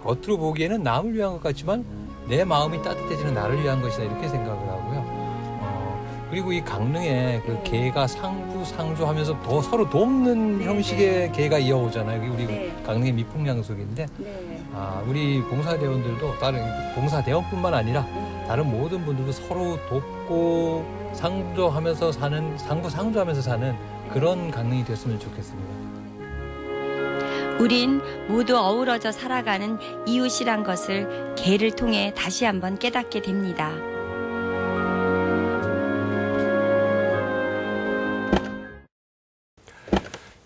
겉으로 보기에는 남을 위한 것 같지만 내 마음이 따뜻해지는 나를 위한 것이다. 이렇게 생각을 하고요. 그리고 이 강릉에 개가 상주하면서 더 서로 돕는 형식의 개가 이어오잖아요. 우리 강릉의 미풍양속인데 우리 봉사대원들도 다른 봉사대원뿐만 아니라 다른 모든 분들도 서로 돕고 상주하면서 사는 그런 강릉이 됐으면 좋겠습니다. 우린 모두 어우러져 살아가는 이웃이란 것을 개를 통해 다시 한번 깨닫게 됩니다.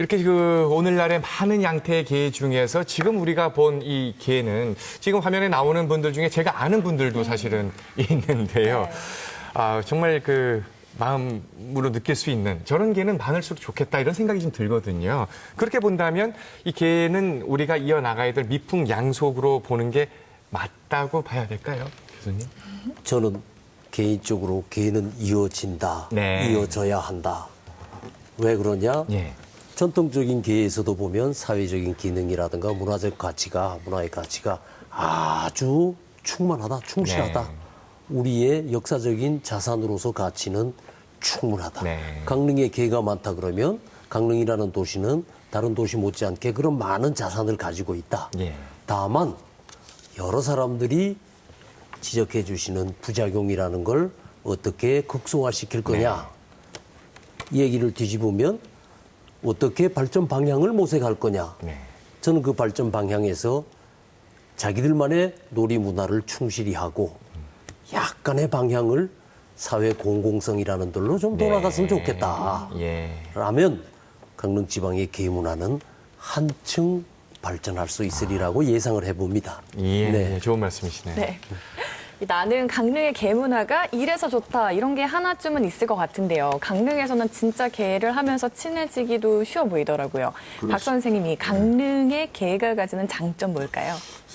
이렇게 오늘날의 많은 양태의 게 중에서 지금 우리가 본 이 게는 지금 화면에 나오는 분들 중에 제가 아는 분들도 사실은 있는데요. 정말 마음으로 느낄 수 있는 저런 게는 많을수록 좋겠다 이런 생각이 좀 들거든요. 그렇게 본다면 이 게는 우리가 이어나가야 될 미풍양속으로 보는 게 맞다고 봐야 될까요, 교수님? 저는 개인적으로 게는 이어진다, 이어져야 한다. 왜 그러냐? 전통적인 게에서도 보면 사회적인 기능이라든가 문화의 가치가 아주 충만하다, 충실하다. 우리의 역사적인 자산으로서 가치는 충분하다. 강릉에 게가 많다 그러면 강릉이라는 도시는 다른 도시 못지않게 그런 많은 자산을 가지고 있다. 다만 여러 사람들이 지적해 주시는 부작용이라는 걸 어떻게 극소화시킬 거냐. 이 얘기를 뒤집으면 어떻게 발전 방향을 모색할 거냐. 저는 그 발전 방향에서 자기들만의 놀이 문화를 충실히 하고 약간의 방향을 사회 공공성이라는 들로 좀 돌아갔으면 좋겠다. 라면 강릉 지방의 게 문화는 한층 발전할 수 있으리라고 예상을 해봅니다. 좋은 말씀이시네요. 나는 강릉의 게 문화가 이래서 좋다 이런 게 하나쯤은 있을 것 같은데요. 강릉에서는 진짜 게를 하면서 친해지기도 쉬워 보이더라고요. 박 선생님이 강릉의 게가 가지는 장점 뭘까요?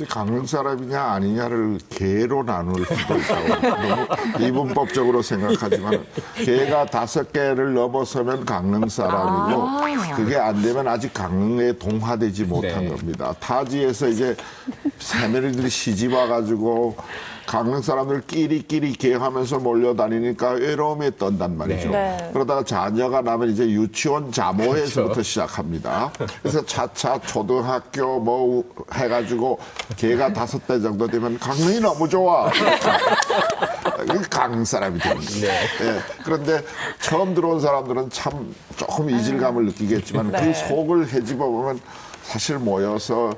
강릉 사람이냐 아니냐를 게로 나눌 수도 있다고 너무 이분법적으로 생각하지만 게가 5개를 넘어서면 강릉 사람이고 그게 안 되면 아직 강릉에 동화되지 못한 겁니다. 타지에서 이제 새내리들이 시집 와가지고 강릉 사람들끼리 게하면서 몰려다니니까 외로움에 떤단 말이죠. 그러다가 자녀가 나면 이제 유치원 자모회에서부터 시작합니다. 그래서 차차 초등학교 뭐 해가지고 게가 5대 정도 되면 강릉이 너무 좋아. 강릉 사람이 됩니다. 그런데 처음 들어온 사람들은 참 조금 이질감을 느끼겠지만 그 속을 헤집어 보면 사실 모여서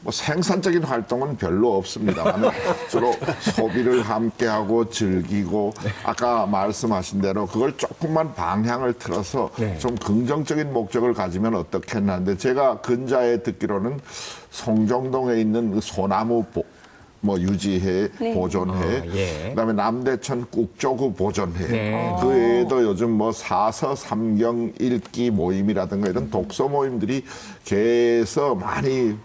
뭐 생산적인 활동은 별로 없습니다만 주로 소비를 함께하고 즐기고 아까 말씀하신 대로 그걸 조금만 방향을 틀어서 좀 긍정적인 목적을 가지면 어떻겠나 하는데 제가 근자에 듣기로는 송정동에 있는 그 소나무 유지회, 보존회, 그다음에 남대천 국조구 보존회, 그 외에도 요즘 뭐 사서 삼경 읽기 모임이라든가 이런 독서 모임들이 게에서 많이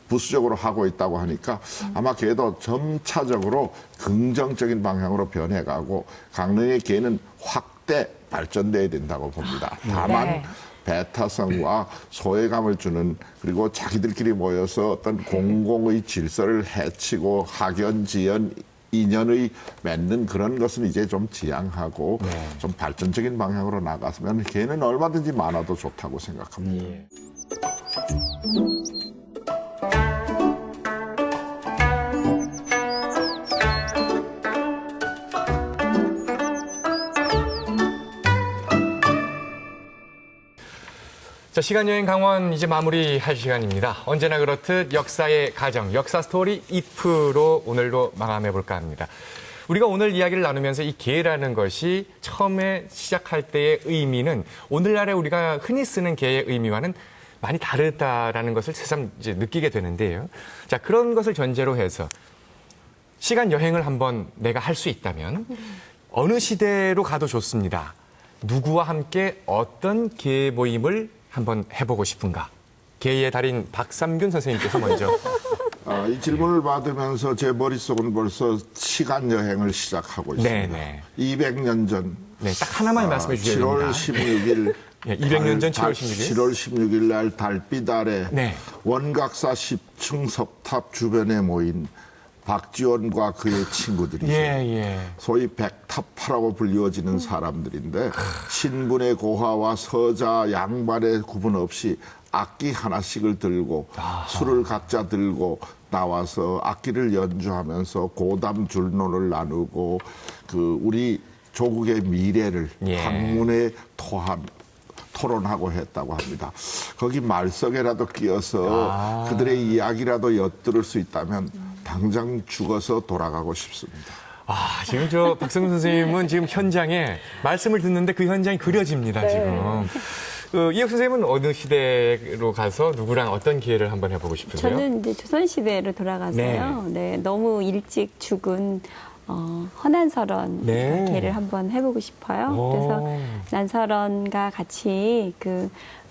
부수적으로 하고 있다고 하니까 아마 게도 점차적으로 긍정적인 방향으로 변해가고 강릉의 게는 확대 발전돼야 된다고 봅니다. 다만 배타성과 소외감을 주는 그리고 자기들끼리 모여서 어떤 공공의 질서를 해치고 학연, 지연, 인연의 맺는 그런 것은 이제 좀 지양하고 좀 발전적인 방향으로 나갔으면 게는 얼마든지 많아도 좋다고 생각합니다. 자, 시간여행 강원 이제 마무리할 시간입니다. 언제나 그렇듯 역사의 가정, 역사 스토리 IF로 오늘도 마감해볼까 합니다. 우리가 오늘 이야기를 나누면서 이 게라는 것이 처음에 시작할 때의 의미는 오늘날에 우리가 흔히 쓰는 게의 의미와는 많이 다르다라는 것을 새삼 이제 느끼게 되는데요. 자, 그런 것을 전제로 해서 시간 여행을 한번 내가 할 수 있다면 어느 시대로 가도 좋습니다. 누구와 함께 어떤 게 모임을 한번 해보고 싶은가? 게의 달인 박삼균 선생님께서 먼저. 이 질문을 받으면서 제 머릿속은 벌써 시간 여행을 시작하고 있습니다. 200년 전. 딱 하나만 말씀해 주셔야 됩니다. 7월 16일. 200년 전 7월 16일. 7월 16일 날 달빛 아래 원각사 10층 석탑 주변에 모인 박지원과 그의 친구들이죠. 소위 백탑파라고 불리워지는 사람들인데 신분의 고하와 서자 양반의 구분 없이 악기 하나씩을 들고 술을 각자 들고 나와서 악기를 연주하면서 고담 줄론을 나누고 그 우리 조국의 미래를 학문에 토론하고 했다고 합니다. 거기 말석에라도 끼어서 그들의 이야기라도 엿들을 수 있다면 당장 죽어서 돌아가고 싶습니다. 지금 박성균 선생님은 지금 현장에 말씀을 듣는데 그 현장이 그려집니다, 지금. 이혁 선생님은 어느 시대로 가서 누구랑 어떤 기회를 한번 해보고 싶으세요? 저는 이제 조선시대로 돌아가서요. 네, 너무 일찍 죽은 허난설원 개를 한번 해보고 싶어요. 그래서 난설원과 같이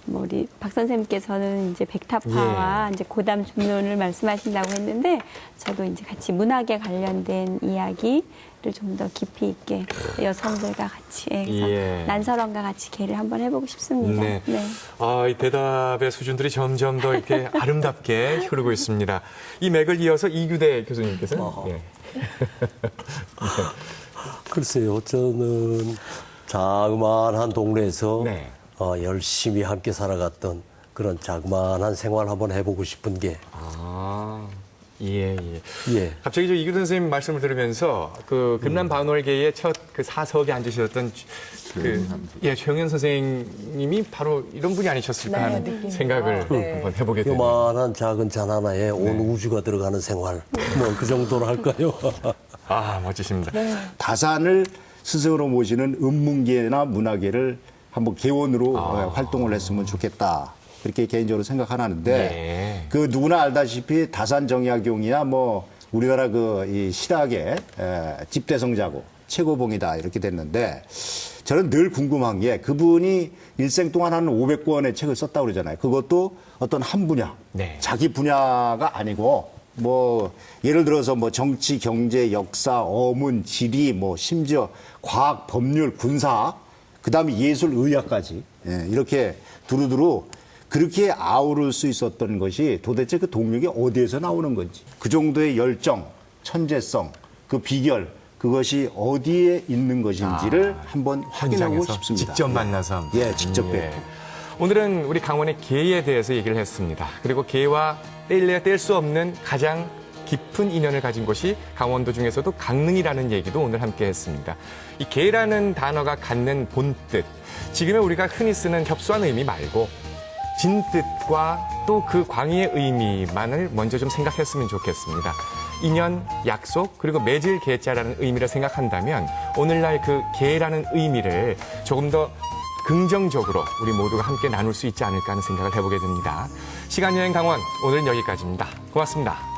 우리 박 선생님께서는 이제 백타파와 이제 고담 중론을 말씀하신다고 했는데 저도 이제 같이 문학에 관련된 이야기를 좀 더 깊이 있게 여성들과 같이 그래서 난설원과 같이 개를 한번 해보고 싶습니다. 네. 이 대답의 수준들이 점점 더 이렇게 아름답게 흐르고 있습니다. 이 맥을 이어서 이규대 교수님께서 글쎄요, 저는 자그마한 동네에서 열심히 함께 살아갔던 그런 자그마한 생활 한번 해보고 싶은 게. 예. 갑자기 저 이규 선생님 말씀을 들으면서 금난 반월계의 첫 사석에 앉으셨던 최영현 선생님이 바로 이런 분이 아니셨을까 하는 생각을 한번 해보게 됩니다. 요만한 작은 잔 하나에 온 우주가 들어가는 생활. 그 정도로 할까요? 멋지십니다. 다산을 스승으로 모시는 음문계나 문화계를 한번 개원으로 활동을 했으면 좋겠다. 그렇게 개인적으로 생각하는데 누구나 알다시피 다산정약용이야 우리나라 이 실학의 집대성자고 최고봉이다 이렇게 됐는데 저는 늘 궁금한 게 그분이 일생 동안 한 500권의 책을 썼다고 그러잖아요. 그것도 어떤 한 분야, 자기 분야가 아니고 예를 들어서 정치, 경제, 역사, 어문, 지리, 심지어 과학, 법률, 군사, 그다음에 예술, 의학까지 이렇게 두루두루 그렇게 아우를 수 있었던 것이 도대체 그 동력이 어디에서 나오는 건지 그 정도의 열정, 천재성, 그 비결 그것이 어디에 있는 것인지를 한번 확인하고 싶습니다. 직접 만나서 직접 뵙고 오늘은 우리 강원의 개에 대해서 얘기를 했습니다. 그리고 개와 뗄래야 뗄 수 없는 가장 깊은 인연을 가진 곳이 강원도 중에서도 강릉이라는 얘기도 오늘 함께 했습니다. 이 개라는 단어가 갖는 본뜻, 지금의 우리가 흔히 쓰는 협소한 의미 말고 진뜻과 또 그 광의의 의미만을 먼저 좀 생각했으면 좋겠습니다. 인연, 약속, 그리고 맺을 개자라는 의미를 생각한다면 오늘날 그 개라는 의미를 조금 더 긍정적으로 우리 모두가 함께 나눌 수 있지 않을까 하는 생각을 해보게 됩니다. 시간여행 강원, 오늘은 여기까지입니다. 고맙습니다.